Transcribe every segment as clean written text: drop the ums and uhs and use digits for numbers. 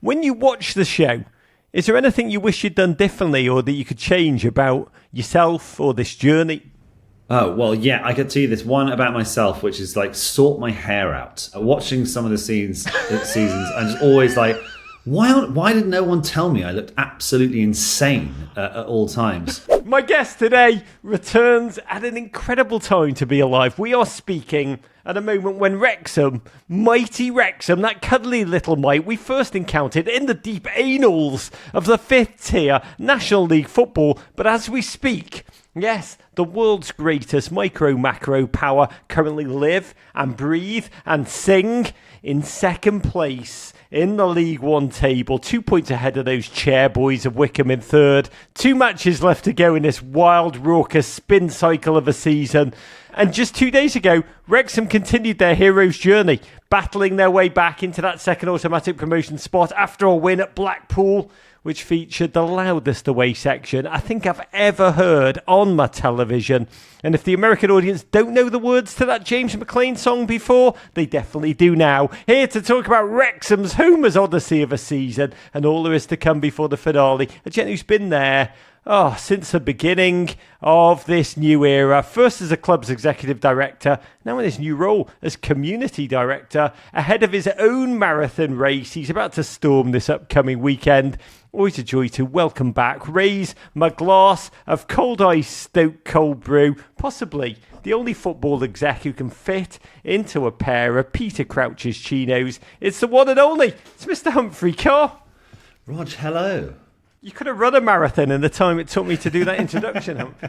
When you watch the show, is there anything you wish you'd done differently or that you could change about yourself or this journey? Oh, well, yeah, I could tell you this one about myself, which is like sort my hair out. Watching some of the seasons, I'm just always like, why did no one tell me I looked absolutely insane at all times? My guest today returns at an incredible time to be alive. We are speaking at a moment when Wrexham, mighty Wrexham, that cuddly little mite we first encountered in the deep annals of the 5th tier National League football. But as we speak, yes, the world's greatest micro-macro power currently live and breathe and sing in second place in the League One table, 2 points ahead of those chair boys of Wycombe in third. 2 matches left to go in this wild, raucous spin cycle of a season. And just 2 days ago, Wrexham continued their hero's journey, battling their way back into that second automatic promotion spot after a win at Blackpool, which featured the loudest away section I think I've ever heard on my television. And if the American audience don't know the words to that James McClain song before, they definitely do now. Here to talk about Wrexham's Homer's Odyssey of a season and all there is to come before the finale. A gent who's been there since the beginning of this new era, first as a club's executive director, now in his new role as community director, ahead of his own marathon race he's about to storm this upcoming weekend. Always a joy to welcome back, raise my glass of cold ice STōK Cold Brew, possibly the only football exec who can fit into a pair of Peter Crouch's chinos. It's the one and only, it's Mr. Humphrey Ker. Rog, hello. You could have run a marathon in the time it took me to do that introduction, Hump.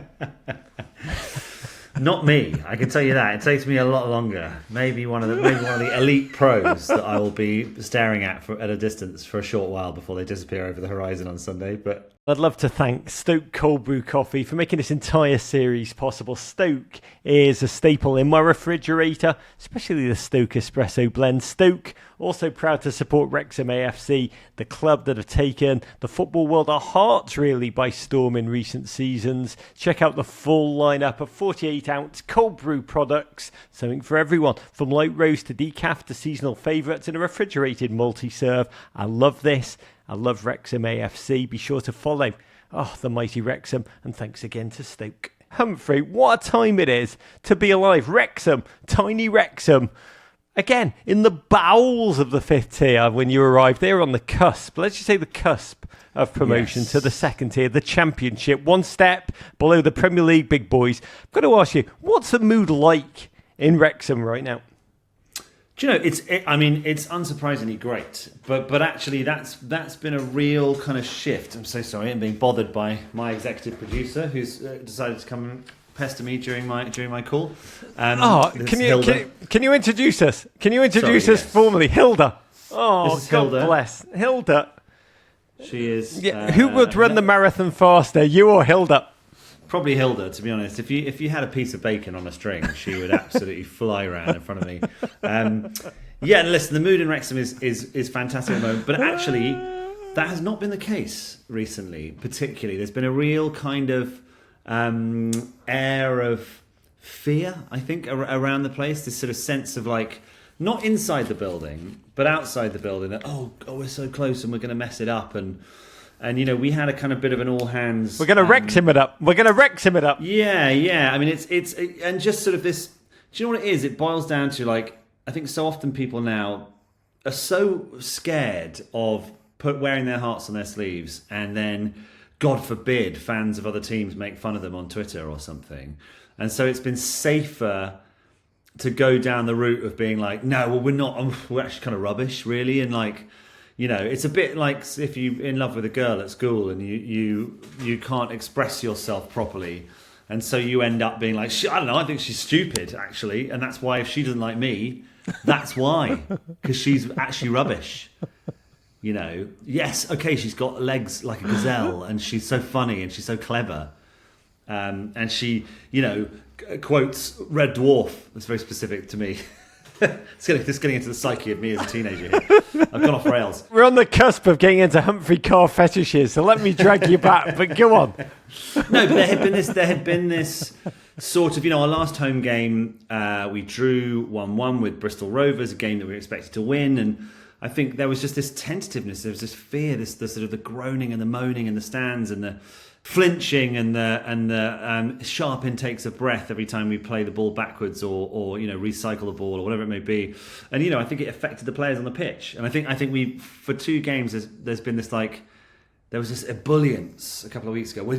Not me, I can tell you that. It takes me a lot longer. Maybe one of the elite pros that I will be staring at at a distance for a short while before they disappear over the horizon on Sunday. But I'd love to thank STōK Cold Brew Coffee for making this entire series possible. STōK is a staple in my refrigerator, especially the STōK Espresso blend. STōK also proud to support Wrexham AFC, the club that have taken the football world our hearts really by storm in recent seasons. Check out the full lineup of 48-ounce cold brew products, something for everyone, from light roast to decaf to seasonal favourites in a refrigerated multi-serve. I love this. I love Wrexham AFC. Be sure to follow the mighty Wrexham. And thanks again to STōK. Humphrey, what a time it is to be alive. Wrexham, tiny Wrexham. Again, in the bowels of the 5th tier when you arrived. They're on the cusp. Let's just say the cusp of promotion to the 2nd tier, the Championship. One step below the Premier League big boys. I've got to ask you, what's the mood like in Wrexham right now? do you know, it's unsurprisingly great, but actually that's been a real kind of shift. I'm so sorry, I'm being bothered by my executive producer who's decided to come and pester me during my call. Can you introduce us? Can you introduce us formally, Hilda? Oh, God Hilda. Bless Hilda. She is. Yeah, who would run the marathon faster, you or Hilda? Probably Hilda, to be honest. If you had a piece of bacon on a string, she would absolutely fly around in front of me. Yeah, and listen, the mood in Wrexham is fantastic at the moment, but actually that has not been the case recently. Particularly, there's been a real kind of air of fear, I think, around the place. This sort of sense of like, not inside the building, but outside the building. That we're so close and we're going to mess it up And, you know, we had a kind of bit of an all-hands... We're going to Wrexham it up. We're going to Wrexham it up. Yeah. I mean, it's and just sort of this... Do you know what it is? It boils down to, like, I think so often people now are so scared of wearing their hearts on their sleeves, and then, God forbid, fans of other teams make fun of them on Twitter or something. And so it's been safer to go down the route of being like, no, well, we're actually kind of rubbish, really, and like... You know, it's a bit like if you're in love with a girl at school and you can't express yourself properly. And so you end up being like, I don't know, I think she's stupid, actually. And that's why if she doesn't like me, that's why. Because she's actually rubbish. You know, yes, okay, she's got legs like a gazelle and she's so funny and she's so clever. And she, you know, quotes Red Dwarf. That's very specific to me. It's getting into the psyche of me as a teenager here. I've gone off rails. We're on the cusp of getting into Humphrey Ker fetishes, so let me drag you back, but go on. No, but there had been this sort of, you know, our last home game, we drew 1-1 with Bristol Rovers, a game that we were expected to win, and I think there was just this tentativeness. There was this fear, the sort of the groaning and the moaning in the stands, and the flinching and the sharp intakes of breath every time we play the ball backwards or recycle the ball or whatever it may be. And I think it affected the players on the pitch. And I think we, for 2 games, there's been this there was this ebullience a couple of weeks ago. We're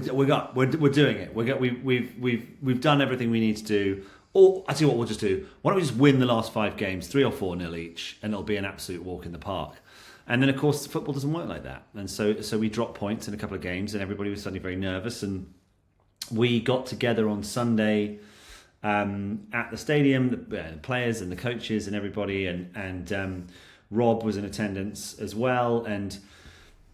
doing it. We've done everything we need to do. Or I tell you what, we'll just do. Why don't we just win the last 5 games, 3 or 4-0 each, and it'll be an absolute walk in the park. And then, of course, football doesn't work like that. And so we dropped points in a couple of games, and everybody was suddenly very nervous. And we got together on Sunday at the stadium, the players and the coaches and everybody, and Rob was in attendance as well. And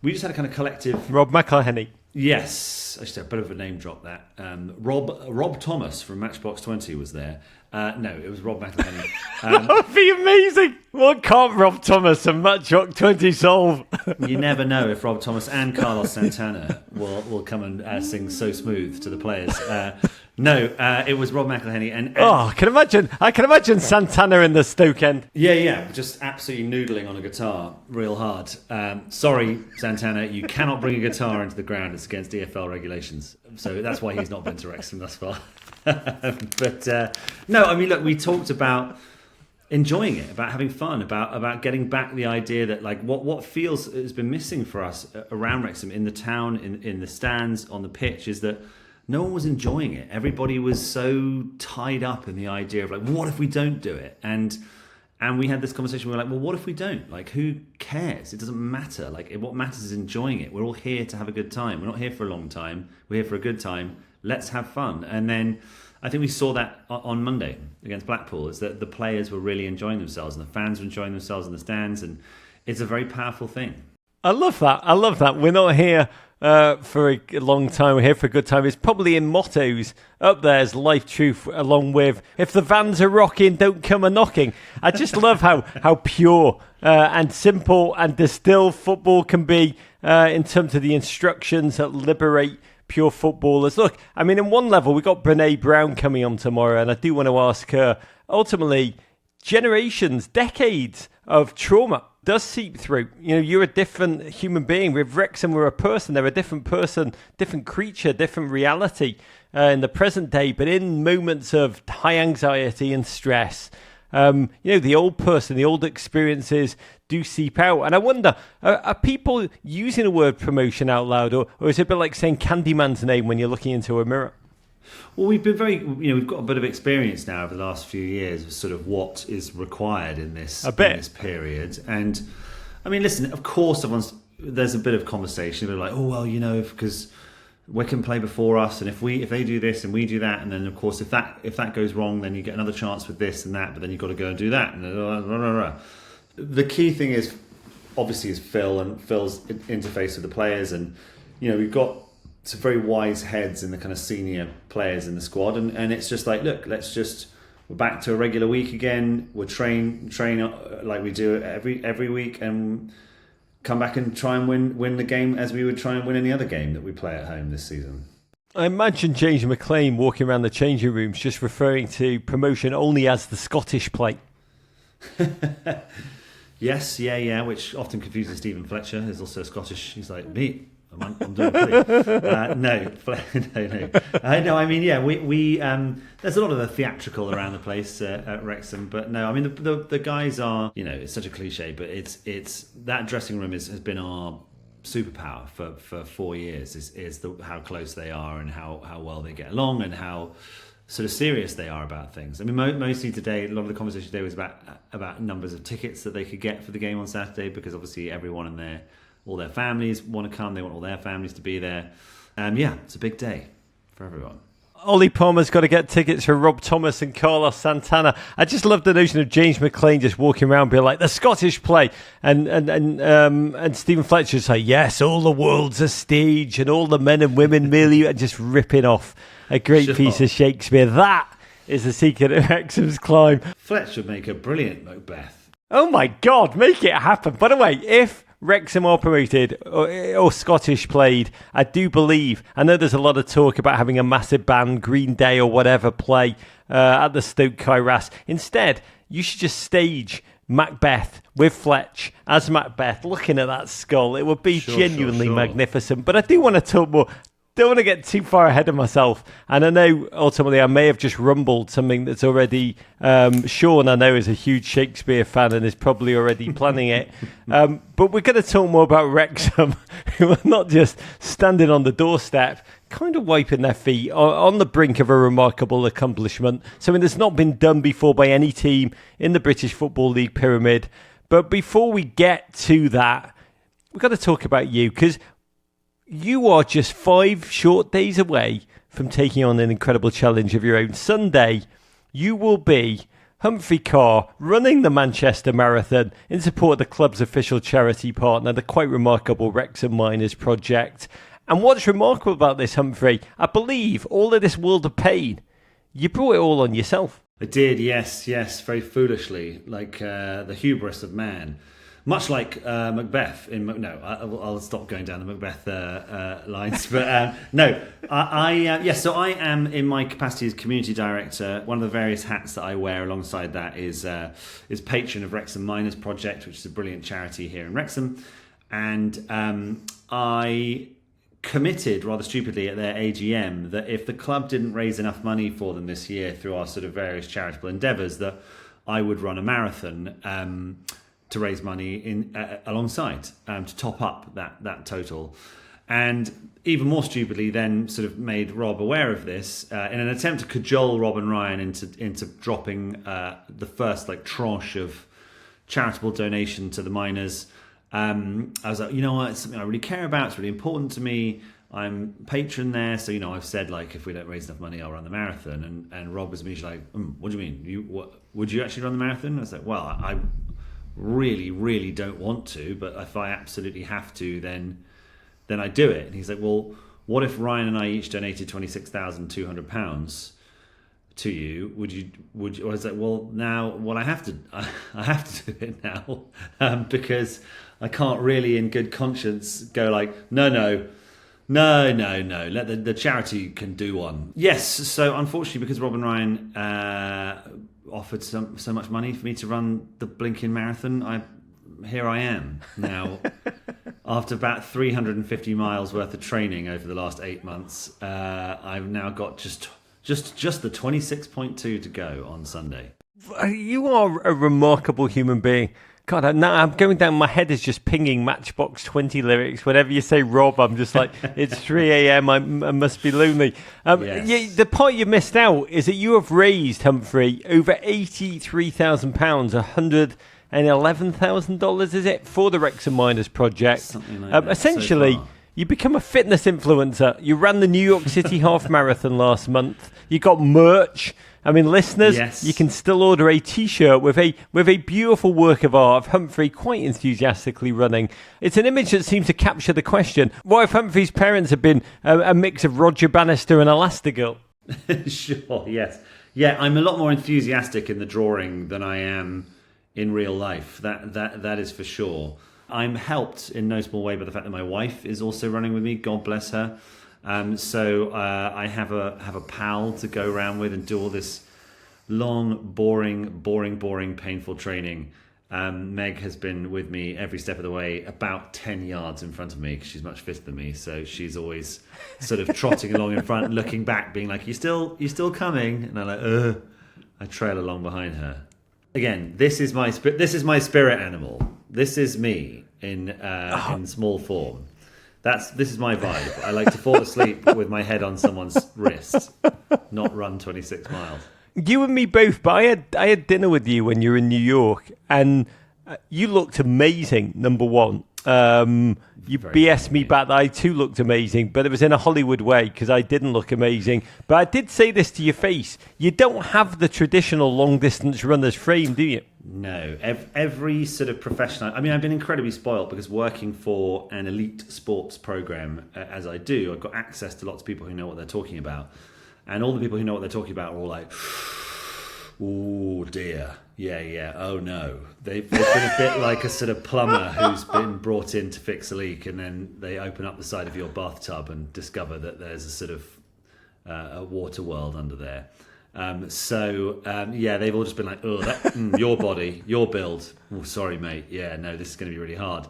we just had a kind of collective... Rob McElhenney. Yes, I should have a bit of a name drop that. Rob Thomas from Matchbox 20 was there. No, it was Rob McElhenney. That would be amazing. What can't Rob Thomas and Matchbox 20 solve? You never know if Rob Thomas and Carlos Santana will come and sing So Smooth to the players. No, it was Rob McElhenney. And I can imagine Santana in the STōK end. Yeah, just absolutely noodling on a guitar real hard. Sorry, Santana, you cannot bring a guitar into the ground. It's against EFL regulations. So that's why he's not been to Wrexham thus far. But no, I mean, look, we talked about enjoying it, about having fun, about getting back the idea that what feels has been missing for us around Wrexham, in the town, in the stands, on the pitch, is that no one was enjoying it. Everybody was so tied up in the idea of what if we don't do it? And we had this conversation. We were like, well, what if we don't? Who cares? It doesn't matter. What matters is enjoying it. We're all here to have a good time. We're not here for a long time. We're here for a good time. Let's have fun. And then I think we saw that on Monday against Blackpool, is that the players were really enjoying themselves and the fans were enjoying themselves in the stands. And it's a very powerful thing. I love that. We're not here for a long time. We're here for a good time. It's probably in mottos up there as life truth, along with if the vans are rocking, don't come a knocking. I just love how pure and simple and distilled football can be in terms of the instructions that liberate pure footballers. Look, I mean, in one level, we got Brené Brown coming on tomorrow, and I do want to ask her, ultimately, generations, decades of trauma does seep through. You're a different human being. With Wrexham, we're a person. They're a different person, different creature, different reality in the present day. But in moments of high anxiety and stress, the old person, the old experiences do seep out. And I wonder, are people using the word promotion out loud, or is it a bit like saying Candyman's name when you're looking into a mirror? Well, we've been we've got a bit of experience now over the last few years of sort of what is required in this period. And I mean, listen, of course, there's a bit of conversation. They're like, oh, well, because Wycombe play before us, and if they do this and we do that, and then of course if that goes wrong, then you get another chance with this and that, but then you've got to go and do that. And the key thing is obviously Phil and Phil's interface with the players, and we've got some very wise heads in the kind of senior players in the squad, and it's just like, look, we're back to a regular week again. We'll train like we do every week, and come back and try and win the game as we would try and win any other game that we play at home this season. I imagine James McLean walking around the changing rooms just referring to promotion only as the Scottish play. Yes, yeah, which often confuses Stephen Fletcher, who's also Scottish. He's like, me, I'm doing pretty. No. No, I mean, yeah, we there's a lot of the theatrical around the place at Wrexham, but no, I mean, the guys are, it's such a cliche, but it's that dressing room has been our superpower for 4 years, is how close they are and how well they get along and how sort of serious they are about things. I mean, mostly today, a lot of the conversation today was about numbers of tickets that they could get for the game on Saturday, because obviously everyone in all their families want to come. They want all their families to be there. Yeah, it's a big day for everyone. Ollie Palmer's got to get tickets for Rob Thomas and Carlos Santana. I just love the notion of James McLean just walking around being like, the Scottish play. And Stephen Fletcher's like, yes, all the world's a stage and all the men and women merely, and just ripping off a great piece of Shakespeare. That is the secret of Wrexham's climb. Fletcher would make a brilliant Macbeth. Oh my God, make it happen. By the way, if Wrexham are promoted or Scottish played, I do believe, I know there's a lot of talk about having a massive band, Green Day or whatever, play at the STōK Kairas. Instead, you should just stage Macbeth with Fletch as Macbeth, looking at that skull. It would be genuinely magnificent. But I do want to talk more. Don't want to get too far ahead of myself. And I know ultimately I may have just rumbled something that's already... Sean, I know, is a huge Shakespeare fan and is probably already planning it. But we're going to talk more about Wrexham, who are not just standing on the doorstep, kind of wiping their feet on the brink of a remarkable accomplishment. Something that's not been done before by any team in the British Football League pyramid. But before we get to that, we've got to talk about you, because you are just 5 short days away from taking on an incredible challenge of your own. Sunday, you will be Humphrey Ker running the Manchester Marathon in support of the club's official charity partner, the quite remarkable Wrexham Miners Project. And what's remarkable about this, Humphrey, I believe all of this world of pain, you brought it all on yourself. I did, yes, very foolishly, like the hubris of man. Much like Macbeth in... No, I'll stop going down the Macbeth lines. But so I am, in my capacity as community director, one of the various hats that I wear alongside that is patron of Wrexham Miners Project, which is a brilliant charity here in Wrexham. And I committed, rather stupidly, at their AGM that if the club didn't raise enough money for them this year through our sort of various charitable endeavours, that I would run a marathon to raise money alongside to top up that total. And even more stupidly then sort of made Rob aware of this in an attempt to cajole Rob and Ryan into dropping the first tranche of charitable donation to the miners. I was like, you know what, it's something I really care about, it's really important to me. I'm patron there, so I've said if we don't raise enough money, I'll run the marathon. And Rob was immediately like, what do you mean? Would you actually run the marathon? I was like, well, I really, really don't want to, but if I absolutely have to, then I do it. And he's like, well, what if Ryan and I each donated £26,200 to you? Would you? I was like, well, I have to do it now because I can't really, in good conscience, go no. Let the charity can do one. Yes. So unfortunately, because Rob and Ryan offered so much money for me to run the blinking marathon, here I am now. After about 350 miles worth of training over the last 8 months, I've now got just the 26.2 to go on Sunday. You are a remarkable human being. God, now I'm going down, my head is just pinging Matchbox 20 lyrics. Whenever you say Rob, I'm just like, it's 3 a.m, I must be lonely. Yes. The part you missed out is that you have raised, Humphrey, over £83,000, $111,000, is it, for the Wrexham Miners Project. Something like that. Essentially, so you become a fitness influencer. You ran the New York City Half Marathon last month. You got merch. I mean, listeners, yes. You can still order a T-shirt with a beautiful work of art of Humphrey quite enthusiastically running. It's an image that seems to capture the question, what if Humphrey's parents had been a mix of Roger Bannister and Elastigirl? Sure, yes. Yeah, I'm a lot more enthusiastic in the drawing than I am in real life. That is for sure. I'm helped in no small way by the fact that my wife is also running with me. God bless her. So I have a pal to go around with and do all this long, boring, painful training. Meg has been with me every step of the way, about 10 yards in front of me because she's much fitter than me. So she's always sort of trotting along in front, looking back, being like, "You still coming?" And I'm like, I trail along behind her. Again, this is my spirit animal. This is me in small form. This is my vibe. I like to fall asleep with my head on someone's wrist, not run 26 miles. You and me both, but I had dinner with you when you were in New York, and you looked amazing, number one. You BS'd me back that I too looked amazing, but it was in a Hollywood way because I didn't look amazing. But I did say this to your face. You don't have the traditional long-distance runner's frame, do you? No. Every sort of professional... I mean, I've been incredibly spoiled because working for an elite sports program, as I do, I've got access to lots of people who know what they're talking about. And all the people who know what they're talking about are all like, "Oh dear, yeah, oh no." They've been a bit like a sort of plumber who's been brought in to fix a leak, and then they open up the side of your bathtub and discover that there's a sort of a water world under there. They've all just been like, oh, your body, your build. Oh, sorry, mate. Yeah, no, this is going to be really hard.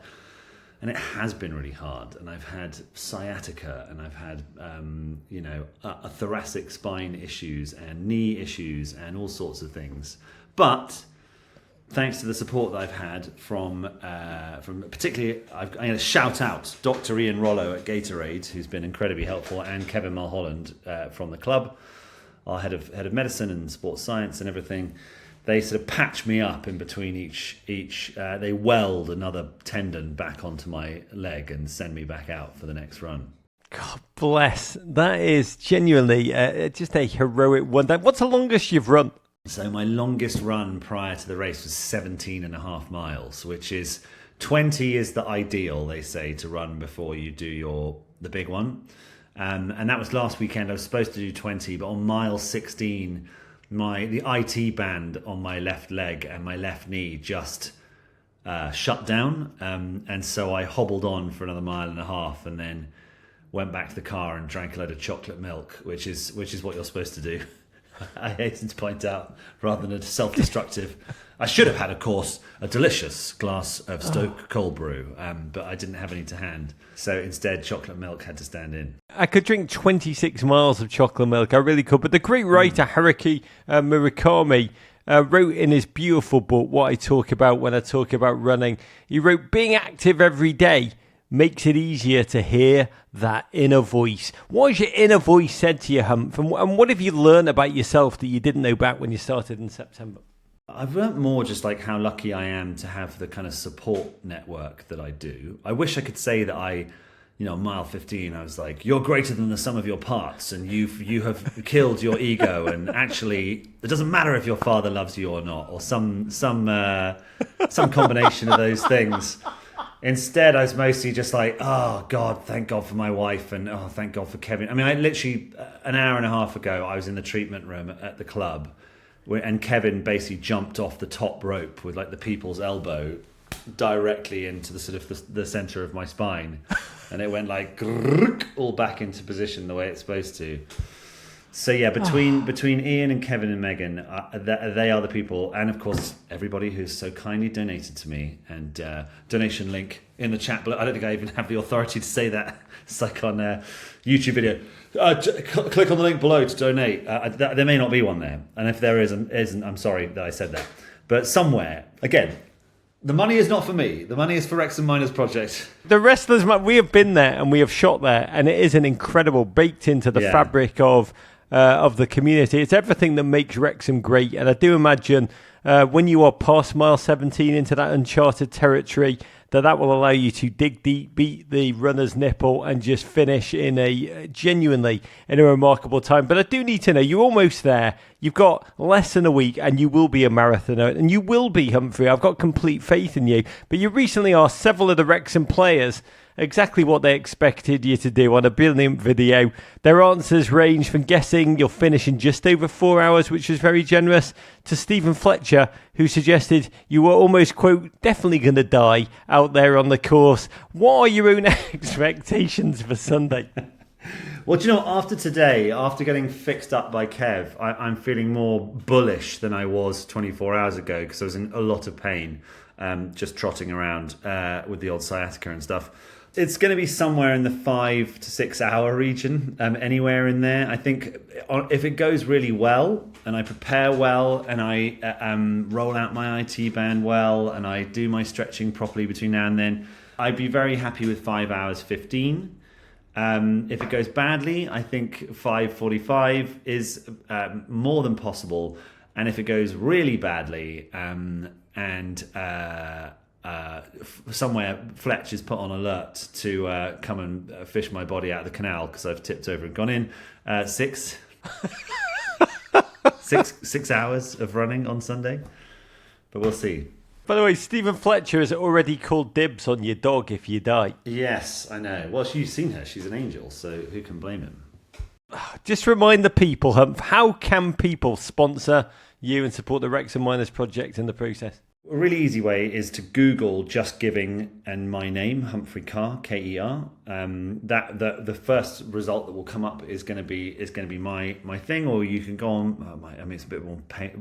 And it has been really hard. And I've had sciatica, and I've had, a thoracic spine issues and knee issues and all sorts of things. But thanks to the support that I've had from particularly, I'm going to shout out Dr. Ian Rollo at Gatorade, who's been incredibly helpful, and Kevin Mulholland from the club, our head of medicine and sports science and everything. They sort of patch me up in between each. They weld another tendon back onto my leg and send me back out for the next run. God bless. That is genuinely just a heroic wonder. What's the longest you've run? So my longest run prior to the race was 17.5 miles, which is 20 is the ideal, they say, to run before you do the big one. And that was last weekend. I was supposed to do 20, but on mile 16, the IT band on my left leg and my left knee just shut down. And so I hobbled on for another 1.5 miles and then went back to the car and drank a load of chocolate milk, which is what you're supposed to do. I hasten to point out, rather than a self-destructive. I should have had, of course, a delicious glass of STōK Cold Brew, but I didn't have any to hand. So instead, chocolate milk had to stand in. I could drink 26 miles of chocolate milk. I really could. But the great writer Haruki Murakami wrote in his beautiful book what I talk about when I talk about running. He wrote, being active every day makes it easier to hear that inner voice. What has your inner voice said to you, Humph? And what have you learned about yourself that you didn't know back when you started in September? I've learnt more just like how lucky I am to have the kind of support network that I do. I wish I could say that mile 15, I was like, you're greater than the sum of your parts, and you have killed your ego, and actually it doesn't matter if your father loves you or not, or some combination of those things. Instead, I was mostly just like, oh, God, thank God for my wife, and oh, thank God for Kevin. I mean, I literally, an hour and a half ago, I was in the treatment room at the club, and Kevin basically jumped off the top rope with like the people's elbow directly into the sort of the centre of my spine. And it went like all back into position the way it's supposed to. So yeah, between Ian and Kevin and Megan, they are the people, and of course everybody who's so kindly donated to me. And donation link in the chat below. I don't think I even have the authority to say that. It's like on a YouTube video. Click on the link below to donate. There may not be one there, and if there isn't, I'm sorry that I said that. But somewhere, again, the money is not for me. The money is for Wrexham Miners Project. The wrestlers, we have been there and we have shot there, and it is an incredible baked into the fabric of the community. It's everything that makes Wrexham great, and I do imagine when you are past mile 17 into that uncharted territory, that will allow you to dig deep, beat the runner's nipple, and just finish in a remarkable time. But I do need to know, you're almost there. You've got less than a week, and you will be a marathoner, and you will be, Humphrey. I've got complete faith in you. But you recently asked several of the Wrexham players exactly what they expected you to do on a brilliant video. Their answers range from guessing you'll finish in just over 4 hours, which was very generous, to Stephen Fletcher, who suggested you were almost, quote, definitely going to die out there on the course. What are your own expectations for Sunday? Well, do you know, after today, after getting fixed up by Kev, I'm feeling more bullish than I was 24 hours ago, because I was in a lot of pain just trotting around with the old sciatica and stuff. It's going to be somewhere in the 5 to 6 hour region, anywhere in there. I think if it goes really well, and I prepare well, and I roll out my IT band well, and I do my stretching properly between now and then, I'd be very happy with 5 hours 15. If it goes badly, I think 5:45 is more than possible. And if it goes really badly, somewhere Fletch is put on alert to come and fish my body out of the canal because I've tipped over and gone in, 6 hours of running on Sunday. But we'll see. By the way, Stephen Fletcher has already called dibs on your dog if you die. Yes, I know. Well, you've seen her. She's an angel, so who can blame him? Just remind the people, Humph, how can people sponsor you and support the Wrexham Miners Project in the process? A really easy way is to Google Just Giving and my name, Humphrey Ker, Ker. That the first result that will come up is going to be my thing. Or you can go on. It's a bit more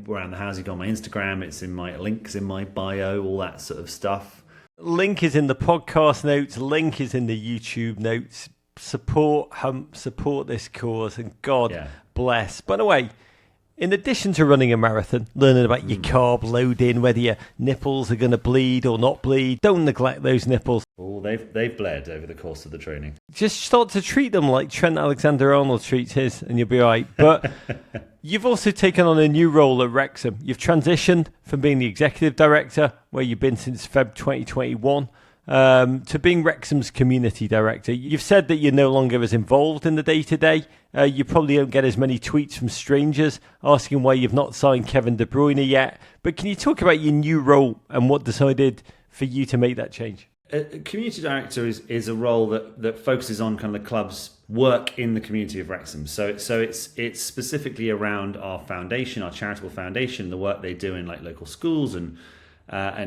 around the house. You go on my Instagram. It's in my links in my bio, all that sort of stuff. Link is in the podcast notes. Link is in the YouTube notes. Support Hump. Support this cause, and God bless. By the way, in addition to running a marathon, learning about your carb loading, whether your nipples are going to bleed or not bleed, don't neglect those nipples. Oh, they've bled over the course of the training. Just start to treat them like Trent Alexander-Arnold treats his, and you'll be all right. But you've also taken on a new role at Wrexham. You've transitioned from being the executive director, where you've been since Feb 2021, to being Wrexham's community director. You've said that you're no longer as involved in the day-to-day. You probably don't get as many tweets from strangers asking why you've not signed Kevin De Bruyne yet. But can you talk about your new role and what decided for you to make that change? A community director is a role that focuses on kind of the club's work in the community of Wrexham. So it's specifically around our foundation, our charitable foundation, the work they do in like local schools and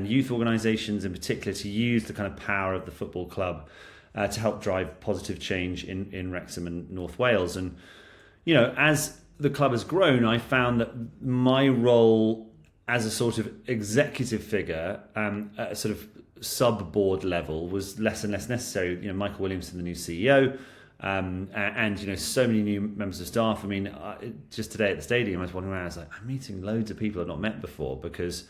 youth organisations in particular, to use the kind of power of the football club to help drive positive change in Wrexham and North Wales. And, as the club has grown, I found that my role as a sort of executive figure at a sort of sub-board level was less and less necessary. Michael Williamson, the new CEO, and so many new members of staff. I mean, just today at the stadium, I was wandering around, I was like, I'm meeting loads of people I've not met before, because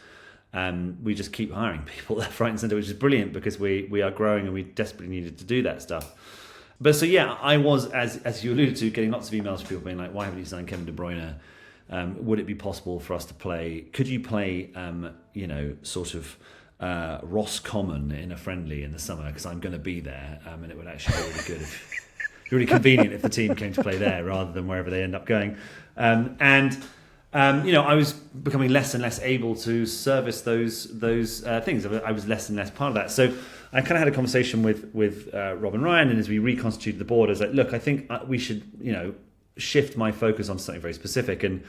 we just keep hiring people left, right and centre, which is brilliant, because we are growing and we desperately needed to do that stuff. But so I was, as you alluded to, getting lots of emails from people being like, why haven't you signed Kevin De Bruyne? Would it be possible for us to play? Could you play, Roscommon in a friendly in the summer? Because I'm going to be there, and it would actually be really good, really convenient if the team came to play there rather than wherever they end up going. I was becoming less and less able to service those things. I was less and less part of that. So I kind of had a conversation with Rob and Ryan, and as we reconstituted the board, I was like, look, I think we should, shift my focus on something very specific. And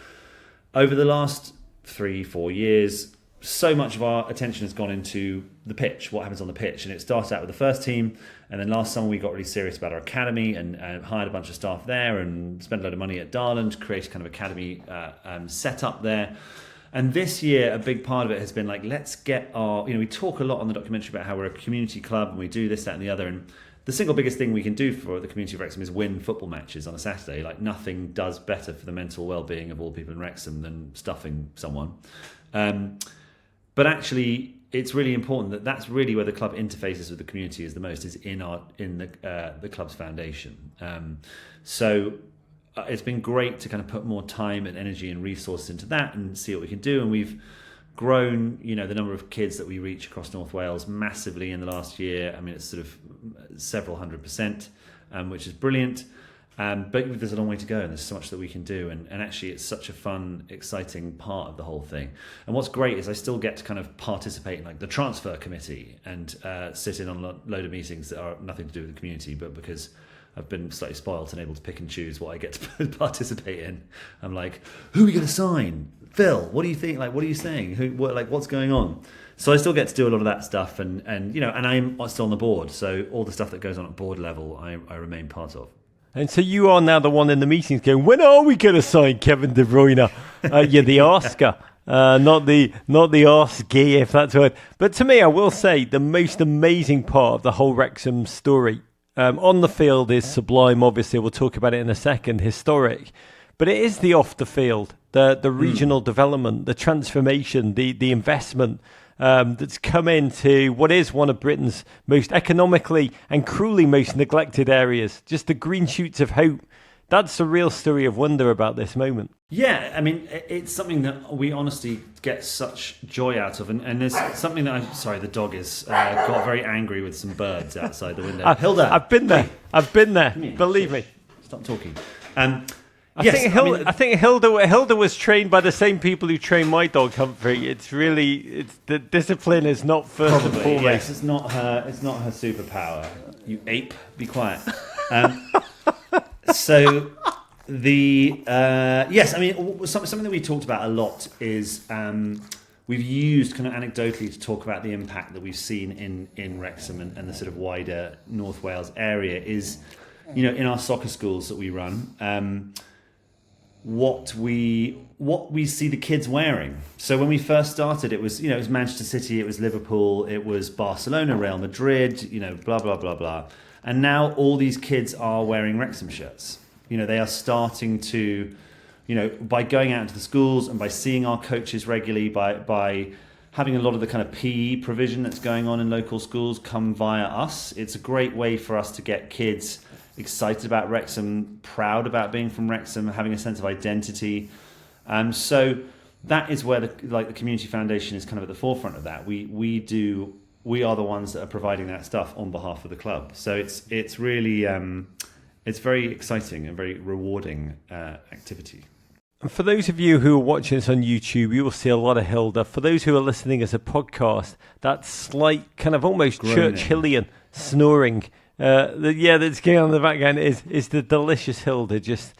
over the last 3-4 years, so much of our attention has gone into the pitch, what happens on the pitch. And it started out with the first team, and then last summer we got really serious about our academy and hired a bunch of staff there and spent a load of money at Darland to create a kind of academy set up there. And this year, a big part of it has been like, let's get our, we talk a lot on the documentary about how we're a community club and we do this, that and the other. And the single biggest thing we can do for the community of Wrexham is win football matches on a Saturday. Like, nothing does better for the mental well-being of all people in Wrexham than stuffing someone. But actually, it's really important that that's really where the club interfaces with the community is the most, is in the club's foundation. So it's been great to kind of put more time and energy and resources into that and see what we can do. And we've grown, the number of kids that we reach across North Wales massively in the last year. I mean, it's sort of several 100%, which is brilliant. But there's a long way to go, and there's so much that we can do. And actually, it's such a fun, exciting part of the whole thing. And what's great is I still get to kind of participate in like the transfer committee and sit in on a load of meetings that are nothing to do with the community, but because I've been slightly spoiled and able to pick and choose what I get to participate in. I'm like, who are we going to sign? Phil, what do you think? Like, what are you saying? What's going on? So I still get to do a lot of that stuff, and I'm still on the board. So all the stuff that goes on at board level, I remain part of. And so you are now the one in the meetings going, when are we going to sign Kevin De Bruyne? You're the asker, not the arsky, if that's right. But to me, I will say the most amazing part of the whole Wrexham story on the field is sublime. Obviously, we'll talk about it in a second, historic. But it is the off the field, the regional development, the transformation, the investment that's come into what is one of Britain's most economically and cruelly most neglected areas. Just the green shoots of hope. That's the real story of wonder about this moment. Yeah, I mean, it's something that we honestly get such joy out of. And there's something that the dog is got very angry with some birds outside the window. Hilda! I've been there. Believe me. Stop talking. I think Hilda was trained by the same people who trained my dog Humphrey. It's the discipline is not first and foremost. Yes, it's not her superpower. You ape, be quiet. So the yes, I mean, something that we talked about a lot is we've used kind of anecdotally to talk about the impact that we've seen in Wrexham and the sort of wider North Wales area is, in our soccer schools that we run, what we see the kids wearing. So when we first started, it was Manchester City, it was Liverpool, it was Barcelona, Real Madrid, blah blah blah blah, and now all these kids are wearing Wrexham shirts. They are starting to, by going out into the schools and by seeing our coaches regularly, by having a lot of the kind of PE provision that's going on in local schools come via us. It's a great way for us to get kids excited about Wrexham, proud about being from Wrexham, having a sense of identity. So that is where the Community Foundation is kind of at the forefront of that. We are the ones that are providing that stuff on behalf of the club. So it's really it's very exciting and very rewarding activity. And for those of you who are watching this on YouTube, you will see a lot of Hilda. For those who are listening as a podcast, that slight kind of almost Groaning. Churchillian snoring, that's going on in the background is the delicious Hilda, just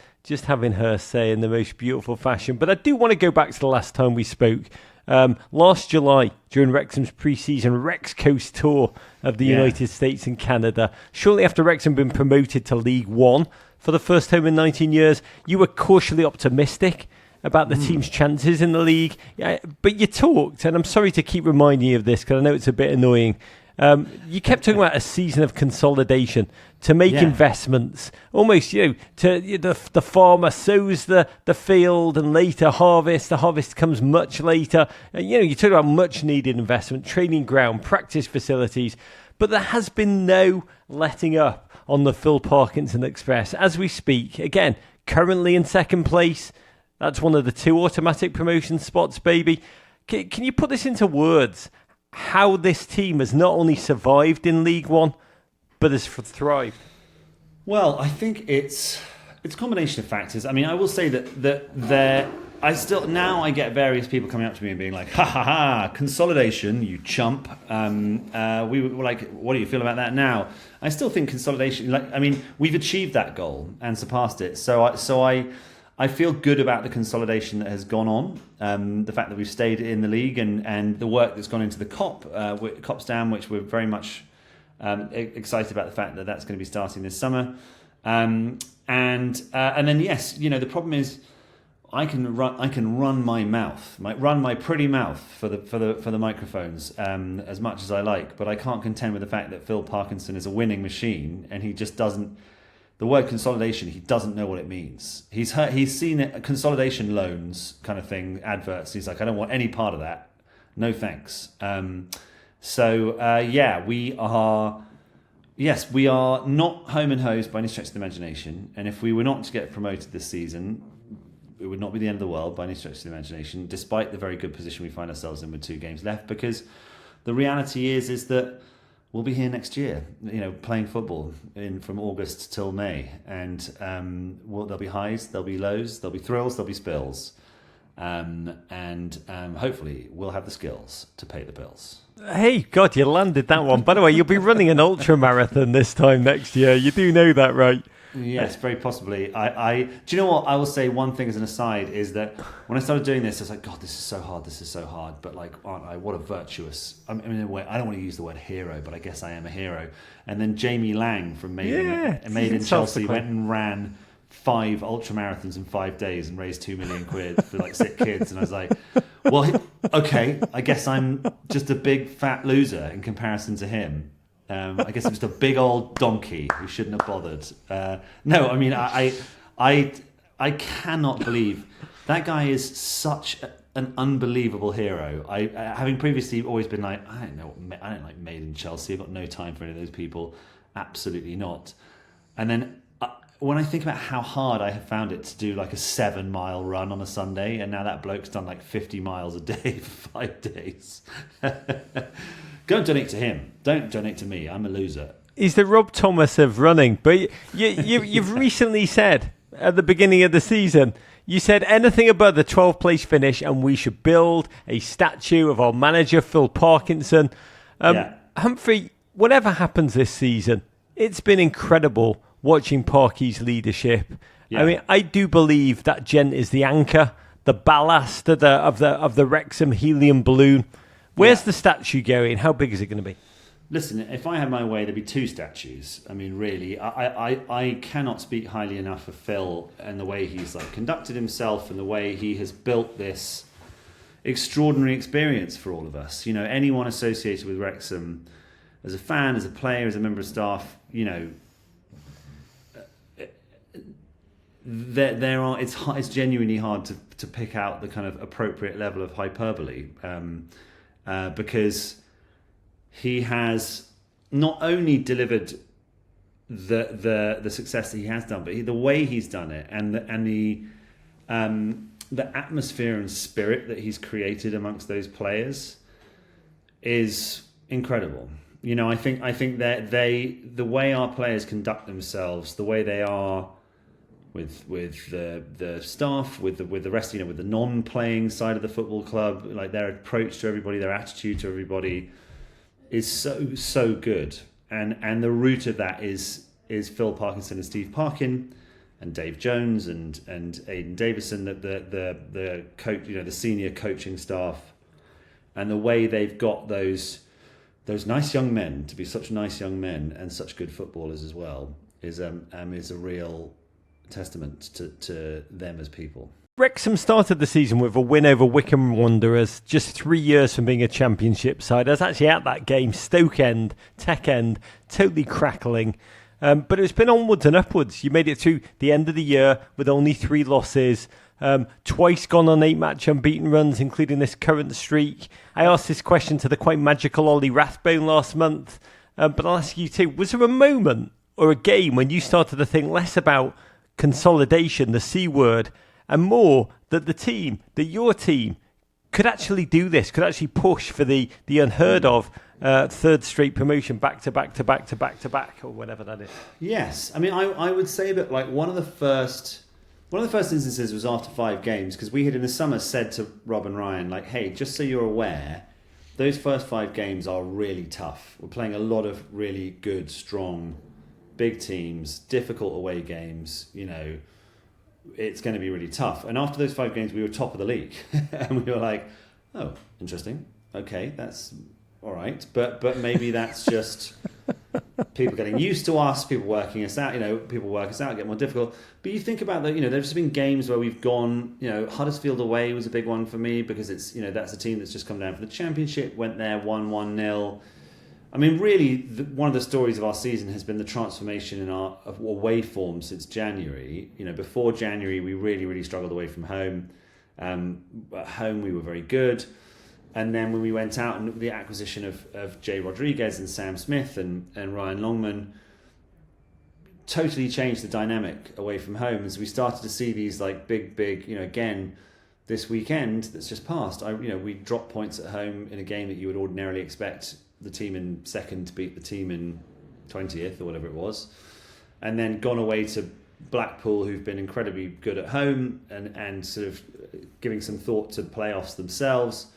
having her say in the most beautiful fashion. But I do want to go back to the last time we spoke. Last July, during Wrexham's pre-season Rex Coast tour of the United States and Canada, shortly after Wrexham had been promoted to League One for the first time in 19 years, you were cautiously optimistic about the team's chances in the league. But you talked, and I'm sorry to keep reminding you of this because I know it's a bit annoying, you kept talking about a season of consolidation to make investments, almost the farmer sows the field and later harvest. The harvest comes much later. You talk about much needed investment, training ground, practice facilities, but there has been no letting up on the Phil Parkinson Express. As we speak, again, currently in second place. That's one of the 2 automatic promotion spots, baby. Can you put this into words? How this team has not only survived in League One, but has thrived? Well, I think it's a combination of factors. I mean, I will say that I get various people coming up to me and being like, ha ha ha, consolidation, you chump. We were like, what do you feel about that now? I still think consolidation, we've achieved that goal and surpassed it. So I feel good about the consolidation that has gone on, the fact that we've stayed in the league and the work that's gone into the COP stand, which we're very much excited about the fact that that's going to be starting this summer. And then yes, the problem is I can run my mouth, run my pretty mouth for the microphones as much as I like, but I can't contend with the fact that Phil Parkinson is a winning machine and he just doesn't. The word consolidation, he doesn't know what it means. He's seen it, consolidation loans kind of thing, adverts. He's like, I don't want any part of that. No thanks. We are not home and hosed by any stretch of the imagination. And if we were not to get promoted this season, it would not be the end of the world by any stretch of the imagination, despite the very good position we find ourselves in with 2 games left. Because the reality is that we'll be here next year, playing football from August till May, and there'll be highs, there'll be lows, there'll be thrills, there'll be spills, and hopefully we'll have the skills to pay the bills. Hey, God, you landed that one. By the way, you'll be running an ultra marathon this time next year. You do know that, right? Yes, very possibly. Do you know what? I will say one thing as an aside is that when I started doing this, I was like, God, this is so hard. But aren't I? What a virtuous. I mean, in a way, I don't want to use the word hero, but I guess I am a hero. And then Jamie Lang from Made in Chelsea went and ran 5 ultra marathons in 5 days and raised £2 million for sick kids. And I was like, well, okay, I guess I'm just a big fat loser in comparison to him. I guess I'm just a big old donkey who shouldn't have bothered. No, I mean, I cannot believe that guy is such an unbelievable hero. Having previously always been like, I don't like Made in Chelsea. I've got no time for any of those people. Absolutely not. And then when I think about how hard I have found it to do like a 7-mile run on a Sunday, and now that bloke's done like 50 miles a day for 5 days. Go and donate to him. Don't donate to me. I'm a loser. He's the Rob Thomas of running. But you've recently said at the beginning of the season, you said anything above the 12th place finish and we should build a statue of our manager, Phil Parkinson. Humphrey, whatever happens this season, it's been incredible watching Parky's leadership. Yeah. I mean, I do believe that gent is the anchor the ballast of the Wrexham helium balloon. Where's the statue going? How big is it going to be? Listen, if I had my way, there'd be 2 statues. I mean, really, I cannot speak highly enough of Phil and the way he's conducted himself and the way he has built this extraordinary experience for all of us. You know, anyone associated with Wrexham, as a fan, as a player, as a member of staff, you know, it's genuinely hard to pick out the kind of appropriate level of hyperbole, because he has not only delivered the success that he has done, but the way he's done it, and the atmosphere and spirit that he's created amongst those players is incredible. You know, I think that the way our players conduct themselves, the way they are with the staff, with the rest, you know, with the non-playing side of the football club, like their approach to everybody, their attitude to everybody, is so good. And the root of that is Phil Parkinson and Steve Parkin and Dave Jones and Aidan Davison, the coach, you know, the senior coaching staff, and the way they've got those nice young men to be such nice young men and such good footballers as well is a real testament to them as people. Wrexham started the season with a win over Wycombe Wanderers, just 3 years from being a championship side. I was actually at that game, Stoke End, Tech End, totally crackling. But it's been onwards and upwards. You made it through the end of the year with only 3 losses, twice gone on 8-match unbeaten runs, including this current streak. I asked this question to the quite magical Ollie Rathbone last month, but I'll ask you too. Was there a moment or a game when you started to think less about consolidation, the C word, and more that your team could actually do this, could actually push for the unheard of third straight promotion back to back, or whatever that is? Yes, I mean, I would say that one of the first instances was after 5 games, because we had in the summer said to Rob and Ryan, hey, just so you're aware, those first 5 games are really tough. We're playing a lot of really good, strong, big teams, difficult away games, you know, it's going to be really tough. And after those 5 games, we were top of the league. And we were like, oh, interesting. Okay, that's all right. But maybe that's just people getting used to us, people working us out, you know, people work us out, get more difficult. But you think about that, you know, there's been games where we've gone, you know, Huddersfield away was a big one for me, because it's, you know, that's a team that's just come down from the Championship, went there, won 1-0. I mean, really, one of the stories of our season has been the transformation in our away form since January. You know, before January, we really, really struggled away from home. At home, we were very good. And then when we went out, and the acquisition of Jay Rodriguez and Sam Smith and Ryan Longman totally changed the dynamic away from home. As we started to see these big, you know, again, this weekend that's just passed, we dropped points at home in a game that you would ordinarily expect the team in second to beat the team in 20th or whatever it was, and then gone away to Blackpool, who've been incredibly good at home and sort of giving some thought to playoffs themselves,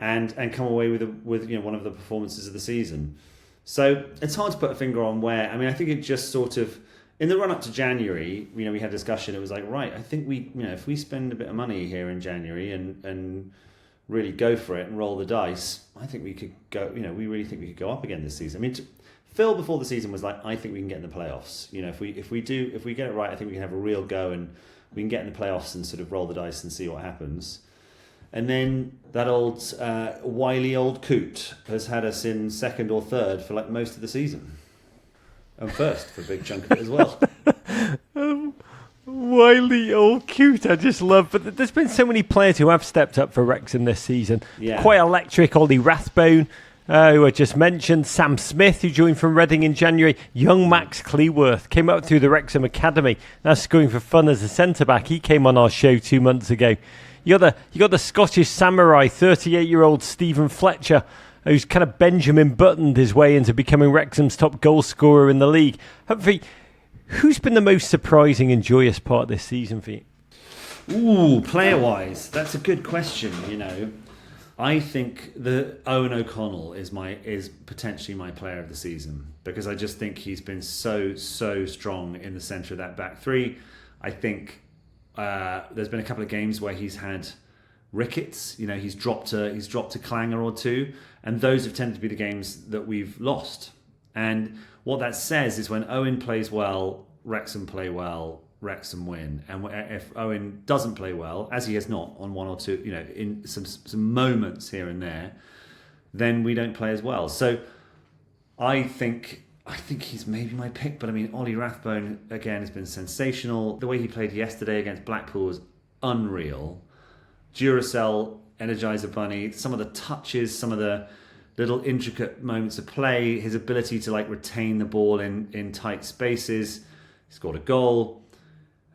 and come away with you know, one of the performances of the season. So it's hard to put a finger on where. I mean, I think it just sort of, in the run up to January, you know, we had a discussion. It was like, right, I think we, you know, if we spend a bit of money here in January and really go for it and roll the dice, I think we could go, you know, we really think we could go up again this season. I mean, Phil before the season was like, I think we can get in the playoffs. You know, if we get it right, I think we can have a real go and we can get in the playoffs and sort of roll the dice and see what happens. And then that old wily old coot has had us in second or third for most of the season, and first for a big chunk of it as well. Wily old cute, I just love. But there's been so many players who have stepped up for Wrexham this season. Yeah. Quite electric. Ollie Rathbone, who I just mentioned. Sam Smith, who joined from Reading in January. Young Max Cleworth came up through the Wrexham Academy. That's going for fun as a centre-back. He came on our show 2 months ago. You got the Scottish samurai, 38-year-old Stephen Fletcher, who's kind of Benjamin Buttoned his way into becoming Wrexham's top goal scorer in the league. Humphrey, who's been the most surprising and joyous part of this season for you? Ooh, player-wise, that's a good question. You know, I think the Owen O'Connell is potentially my player of the season, because I just think he's been so strong in the centre of that back three. I think there's been a couple of games where he's had rickets. He's dropped a clanger or two, and those have tended to be the games that we've lost. And what that says is when Owen plays well, Wrexham play well, Wrexham win. And if Owen doesn't play well, as he has not on one or two, in some moments here and there, then we don't play as well. So I think he's maybe my pick, but I mean, Ollie Rathbone again has been sensational. The way he played yesterday against Blackpool was unreal. Duracell, Energizer Bunny, some of the touches, some of the little intricate moments of play, his ability to retain the ball in tight spaces. He scored a goal.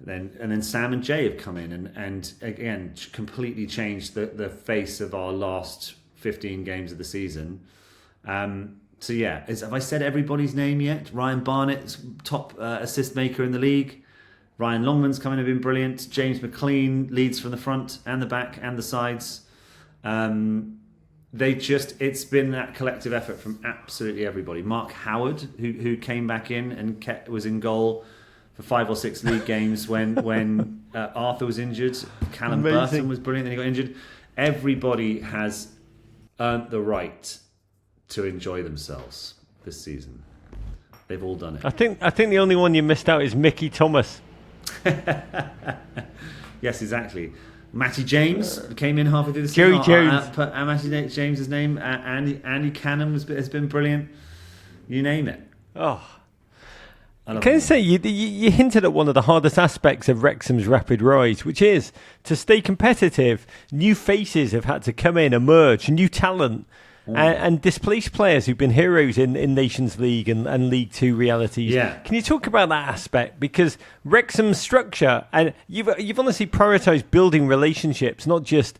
And then Sam and Jay have come in and again completely changed the face of our last 15 games of the season. So yeah, have I said everybody's name yet? Ryan Barnett's top assist maker in the league. Ryan Longman's come in and been brilliant. James McLean leads from the front and the back and the sides. It's been that collective effort from absolutely everybody. Mark Howard, who came back in and was in goal for 5 or 6 league games when Arthur was injured. Callum Burton was brilliant, then he got injured. Everybody has earned the right to enjoy themselves this season. They've all done it. I think the only one you missed out is Mickey Thomas. Yes, exactly. Matty James came in halfway through the season. Joey Jones. Put Matty James's name. Andy Cannon has been brilliant. You name it. Oh. Can I say, you hinted at one of the hardest aspects of Wrexham's rapid rise, which is to stay competitive. New faces have had to come in, emerge, new talent, and displace players who've been heroes in Nations League and League Two realities. Yeah. Can you talk about that aspect? Because Wrexham's structure, and you've honestly prioritised building relationships, not just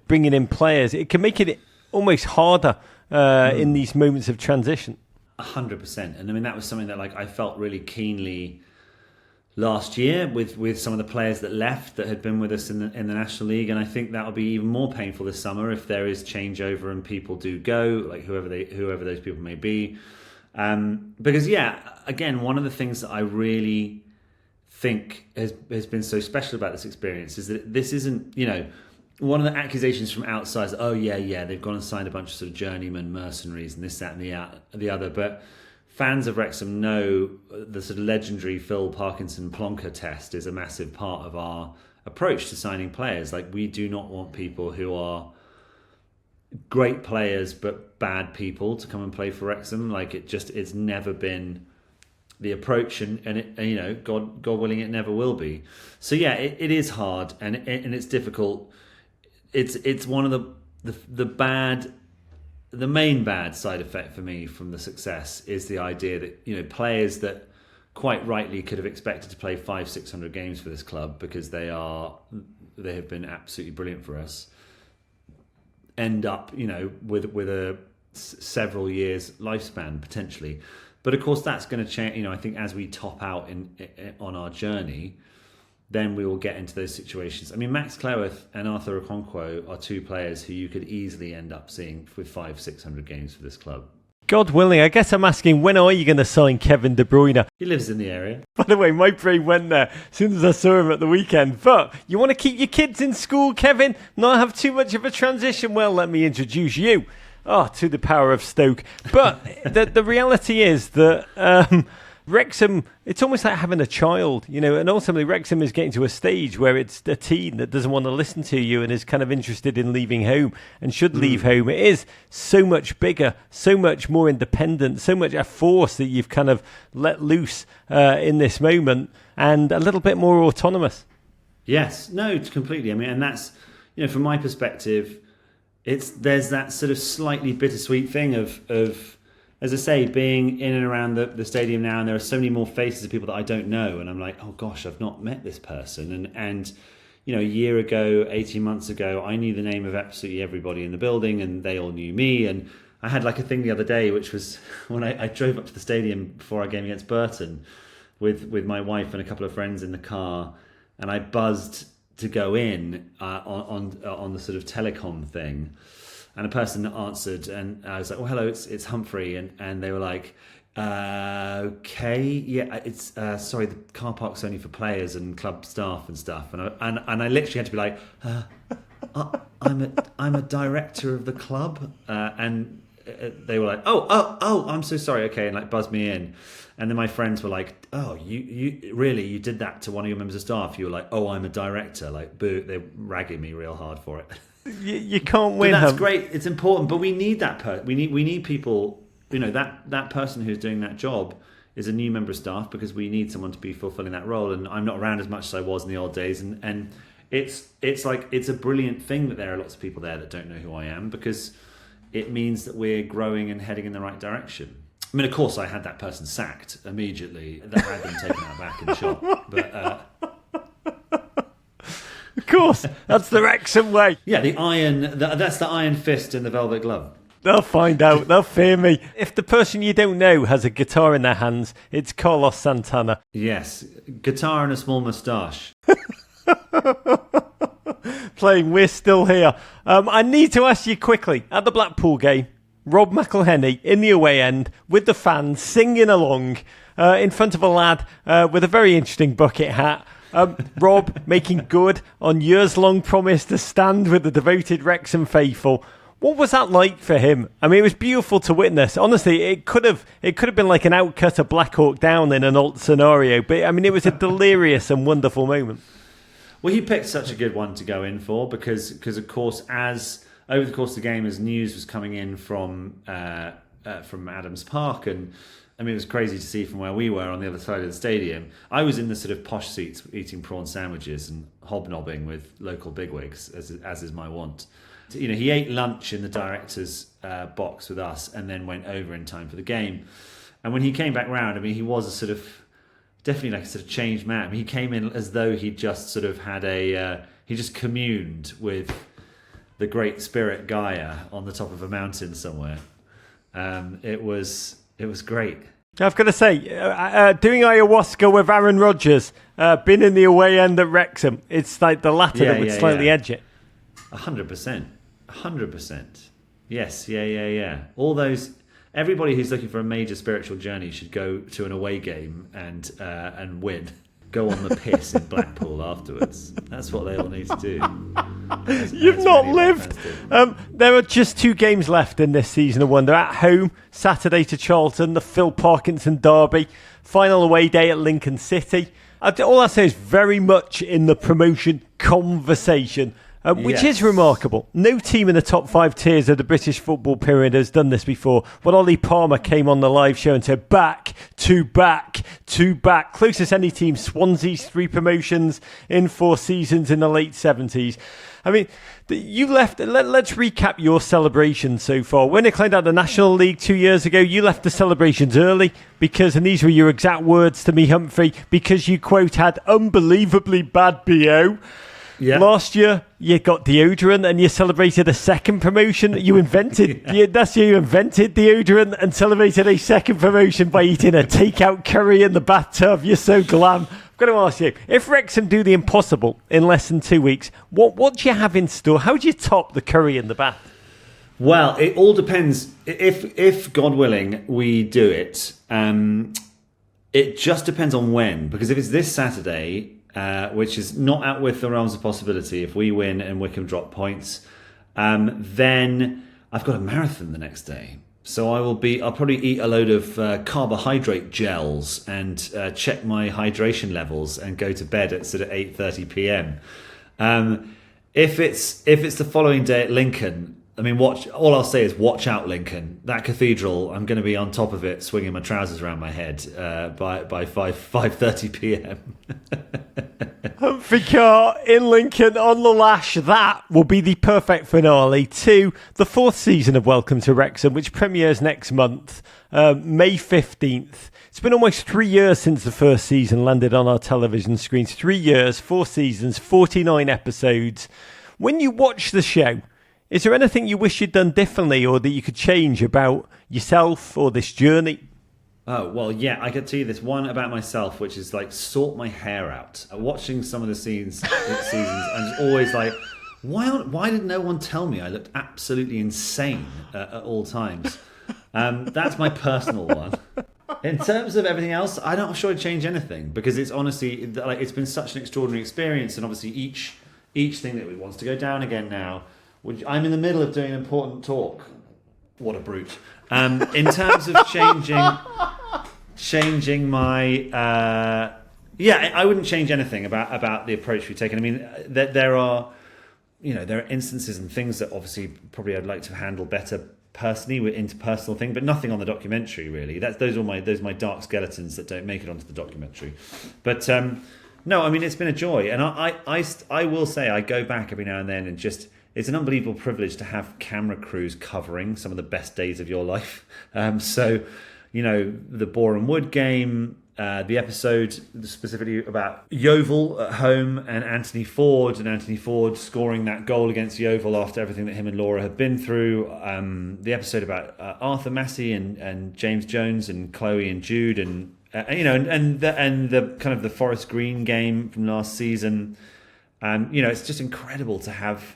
bringing in players. It can make it almost harder in these moments of transition. 100%, and I mean that was something that I felt really keenly last year with some of the players that left that had been with us in the National League, and I think that will be even more painful this summer if there is changeover and people do go, whoever those people may be, because again, one of the things that I really think has been so special about this experience is that this isn't one of the accusations from outside is, they've gone and signed a bunch of sort of journeyman mercenaries and this, that, and the other. But fans of Wrexham know the sort of legendary Phil Parkinson plonker test is a massive part of our approach to signing players. We do not want people who are great players but bad people to come and play for Wrexham. It's never been the approach, and it, God willing, it never will be. So yeah, it is hard and it's difficult. It's one of the main bad side effect for me from the success is the idea that players that quite rightly could have expected to play 500-600 games for this club because they have been absolutely brilliant for us end up with a several years lifespan potentially. But of course that's going to change. I think as we top out on our journey, then we will get into those situations. I mean, Max Cleworth and Arthur Okonkwo are two players who you could easily end up seeing with 500-600 games for this club. God willing, I guess I'm asking, when are you going to sign Kevin De Bruyne? He lives in the area. By the way, my brain went there as soon as I saw him at the weekend. But you want to keep your kids in school, Kevin? Not have too much of a transition? Well, let me introduce you to the power of Stoke. But the reality is that Wrexham, it's almost like having a child, and ultimately Wrexham is getting to a stage where it's a teen that doesn't want to listen to you and is kind of interested in leaving home and should leave home. It is so much bigger, so much more independent, so much a force that you've kind of let loose in this moment and a little bit more autonomous. Yes, no, completely. I mean, and that's, from my perspective, there's that sort of slightly bittersweet thing of as I say, being in and around the stadium now, and there are so many more faces of people that I don't know, and I'm like, oh gosh, I've not met this person. And a year ago, 18 months ago, I knew the name of absolutely everybody in the building, and they all knew me. And I had a thing the other day, which was when I drove up to the stadium before our game against Burton with my wife and a couple of friends in the car, and I buzzed to go in on the sort of telecom thing. And a person answered, and I was like, "Well, hello, it's Humphrey," and they were like, Okay, yeah, it's sorry. The car park's only for players and club staff and stuff, and I literally had to be like, I'm a director of the club, and they were like, oh, I'm so sorry. Okay, and like buzzed me in, and then my friends were like, oh, you did that to one of your members of staff? You were like, oh, I'm a director. Like, boo, they're ragging me real hard for it. You can't win. But that's great. It's important, but we need that. We need people. You know, that person who's doing that job is a new member of staff because we need someone to be fulfilling that role. And I'm not around as much as I was in the old days. And it's like, it's a brilliant thing that there are lots of people there that don't know who I am, because it means that we're growing and heading in the right direction. I mean, of course, I had that person sacked immediately. That had them taken out back in shop. But of course, that's the Wrexham way. Yeah, that's the iron fist in the velvet glove. They'll find out. They'll fear me. If the person you don't know has a guitar in their hands, it's Carlos Santana. Yes, guitar and a small moustache. Playing We're Still Here. I need to ask you quickly, at the Blackpool game, Rob McElhenney in the away end with the fans singing along in front of a lad with a very interesting bucket hat. Rob making good on years-long promise to stand with the devoted Wrexham faithful. What was that like for him? I mean, it was beautiful to witness. Honestly, it could have been like an outcut of Black Hawk Down in an alt scenario. But I mean, it was a delirious and wonderful moment. Well, he picked such a good one to go in for because of course, as over the course of the game, as news was coming in from Adams Park, and I mean, it was crazy to see from where we were on the other side of the stadium. I was in the sort of posh seats eating prawn sandwiches and hobnobbing with local bigwigs, as is my wont. You know, he ate lunch in the director's box with us and then went over in time for the game. And when he came back round, I mean, he was a sort of, definitely like a sort of changed man. I mean, he came in as though he'd just sort of had he just communed with the great spirit Gaia on the top of a mountain somewhere. It was great. I've got to say, doing ayahuasca with Aaron Rodgers, been in the away end at Wrexham, it's like the latter that would slightly edge it. 100%. 100%. Yes, yeah. All those, everybody who's looking for a major spiritual journey should go to an away game and win. Go on the piss in Blackpool afterwards. That's what they all need to do. You've not really lived. There are just 2 games left in this season of wonder. At home, Saturday to Charlton, the Phil Parkinson derby. Final away day at Lincoln City. All I say is very much in the promotion conversation. Which is remarkable. No team in the top 5 tiers of the British football pyramid has done this before. When Ollie Palmer came on the live show and said, back to back to back. Closest any team, Swansea's 3 promotions in 4 seasons in the late 70s. I mean, you left, let's recap your celebrations so far. When it climbed out the National League 2 years ago, you left the celebrations early because, and these were your exact words to me, Humphrey, because you, quote, had unbelievably bad BO. Yeah. Last year, you got deodorant and you celebrated a second promotion. You invented deodorant and celebrated a second promotion by eating a takeout curry in the bathtub. You're so glam. I've got to ask you, if Wrexham do the impossible in less than 2 weeks, what do you have in store? How do you top the curry in the bath? Well, it all depends. If God willing, we do it, it just depends on when. Because if it's this Saturday, which is not out with the realms of possibility, if we win and Wycombe drop points, then I've got a marathon the next day. So I'll probably eat a load of carbohydrate gels and check my hydration levels and go to bed at sort of 8:30 p.m. If it's the following day at Lincoln, I mean, all I'll say is watch out, Lincoln. That cathedral, I'm going to be on top of it, swinging my trousers around my head by 5:30 p.m. Humphrey Ker in Lincoln on the lash. That will be the perfect finale to the 4th season of Welcome to Wrexham, which premieres next month, May 15th. It's been almost 3 years since the first season landed on our television screens. 3 years, 4 seasons, 49 episodes. When you watch the show, is there anything you wish you'd done differently or that you could change about yourself or this journey? Oh, well, yeah, I could tell you this one about myself, which is like sort my hair out. Watching some of the seasons, I'm just always like, why did no one tell me I looked absolutely insane at all times? That's my personal one. In terms of everything else, I'm not sure I'd change anything, because it's honestly, like, it's been such an extraordinary experience, and obviously each thing that wants to go down again now. Which I'm in the middle of doing an important talk. What a brute! In terms of changing my, I wouldn't change anything about the approach we've taken. I mean, there are instances and things that obviously probably I'd like to handle better personally with interpersonal thing, but nothing on the documentary really. Those are my dark skeletons that don't make it onto the documentary. But no, I mean, it's been a joy, and I will say I go back every now and then, and just, it's an unbelievable privilege to have camera crews covering some of the best days of your life. So, the Boreham Wood game, the episode specifically about Yeovil at home and Anthony Ford scoring that goal against Yeovil after everything that him and Laura had been through. The episode about Arthur Massey and James Jones and Chloe and Jude, and the kind of the Forest Green game from last season. It's just incredible to have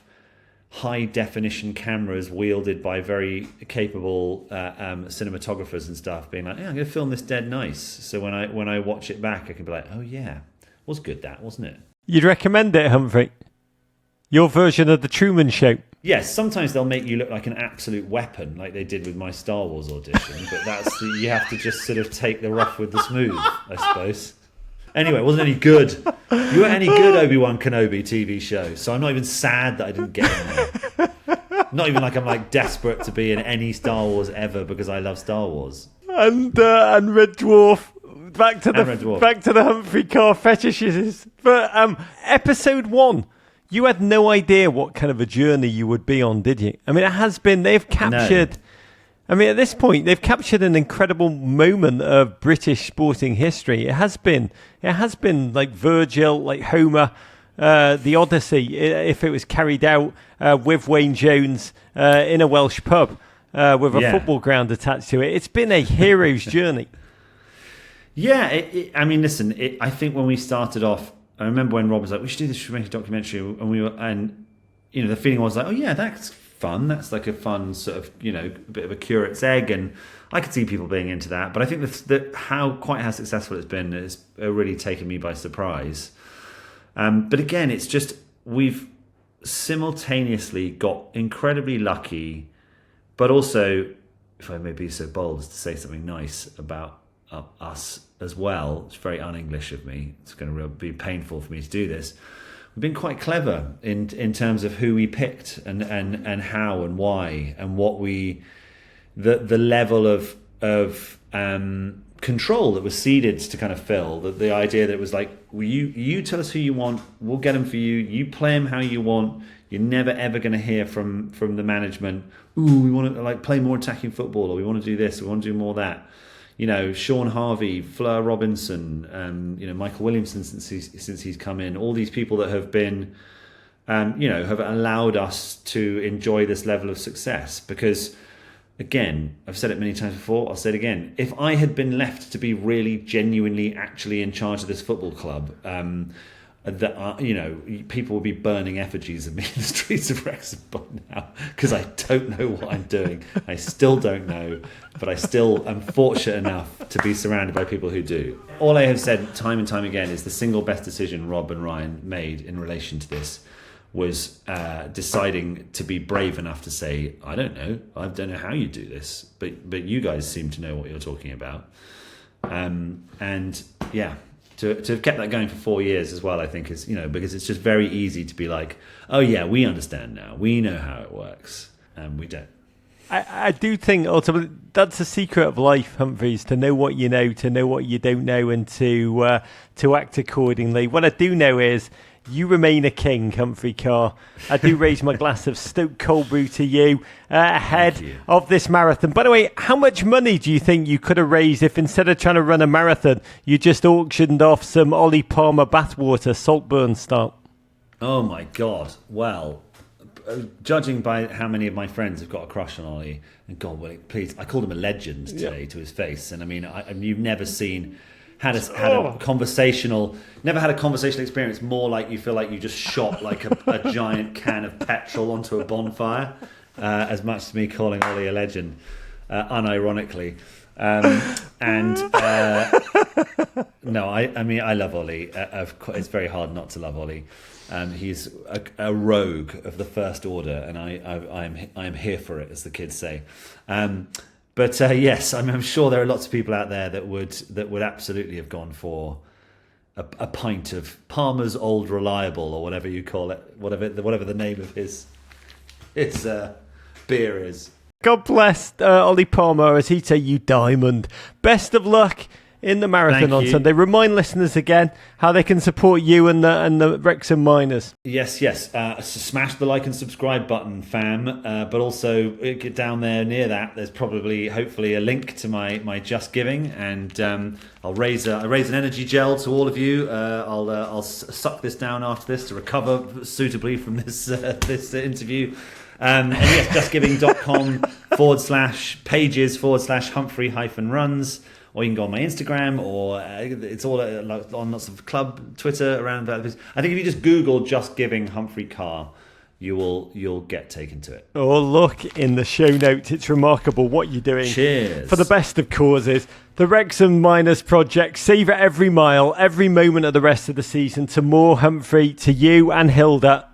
high definition cameras wielded by very capable cinematographers and stuff, being like, I'm going to film this dead nice. So when I watch it back, I can be like, oh yeah, was good, that, wasn't it? You'd recommend it, Humphrey? Your version of the Truman Show? Yes, sometimes they'll make you look like an absolute weapon, like they did with my Star Wars audition, but you have to just sort of take the rough with the smooth, I suppose. Anyway, it wasn't any good. You weren't any good, Obi-Wan Kenobi TV show, so I'm not even sad that I didn't get in there. Not even like I'm like desperate to be in any Star Wars ever because I love Star Wars. And Red Dwarf. Back to the Humphrey Ker fetishes. But episode 1, you had no idea what kind of a journey you would be on, did you? I mean, it has been. They've captured. No. I mean, at this point, they've captured an incredible moment of British sporting history. It has been like Virgil, like Homer, the Odyssey, if it was carried out with Wayne Jones in a Welsh pub with a football ground attached to it. It's been a hero's journey. Yeah, I mean, listen, I think when we started off, I remember when Rob was like, we should make a documentary, and the feeling was like, oh yeah, that's fun. That's like a fun sort of, a bit of a curate's egg, and I could see people being into that. But I think how successful it's been has really taken me by surprise. But again, it's just, we've simultaneously got incredibly lucky, but also, if I may be so bold as to say something nice about us as well, it's very un-English of me. It's going to be painful for me to do this. We've been quite clever in terms of who we picked and how and why and what the level of control that was ceded to kind of Phil. The idea that it was like, well, you tell us who you want, we'll get them for you. You play them how you want. You're never ever going to hear from the management, ooh, we want to play more attacking football, or we want to do this, we want to do more of that. Sean Harvey, Fleur Robinson, Michael Williamson since he's come in, all these people that have been, have allowed us to enjoy this level of success. Because, again, I've said it many times before, I'll say it again. If I had been left to be really, genuinely, actually in charge of this football club, people would be burning effigies of me in the streets of Wrexham by now, because I don't know what I'm doing. I still don't know, but I still am fortunate enough to be surrounded by people who do. All I have said time and time again is the single best decision Rob and Ryan made in relation to this was deciding to be brave enough to say, I don't know how you do this, but you guys seem to know what you're talking about. To have kept that going for 4 years as well, I think is, because it's just very easy to be like, oh yeah, we understand now, we know how it works, and we don't. I do think ultimately that's the secret of life, Humphreys, to know what you know, to know what you don't know, and to act accordingly. What I do know is you remain a king, Humphrey Ker. I do raise my glass of STōK Cold Brew to you ahead of this marathon. By the way, how much money do you think you could have raised if instead of trying to run a marathon, you just auctioned off some Ollie Palmer bathwater, Saltburn style? Oh my God. Well, judging by how many of my friends have got a crush on Ollie, and God, please, I called him a legend today to his face. And I mean, you've never seen... Had a conversational experience more like you feel like you just shot like a giant can of petrol onto a bonfire, as much as me calling Ollie a legend, unironically. No, I mean, I love Ollie. It's very hard not to love Ollie. He's a rogue of the first order, and I am here for it, as the kids say. But yes, I'm sure there are lots of people out there that would absolutely have gone for a pint of Palmer's Old Reliable, or whatever you call it, whatever the name of his beer is. God bless Ollie Palmer, as he'd say, you diamond. Best of luck in the marathon on Sunday. Remind listeners again how they can support you and the Wrexham Miners. Yes. Smash the like and subscribe button, fam. But also get down there near that. There's hopefully a link to my Just Giving, and I'll raise an energy gel to all of you. I'll suck this down after this to recover suitably from this interview. And yes, justgiving.com/pages/Humphrey-runs. Or you can go on my Instagram, or it's all on lots of club Twitter around that. I think if you just Google Just Giving Humphrey Ker, you'll get taken to it. Oh, look in the show notes. It's remarkable what you're doing. Cheers. For the best of causes. The Wrexham Miners Project. Savour every mile, every moment of the rest of the season. To more Humphrey, to you and Hilda.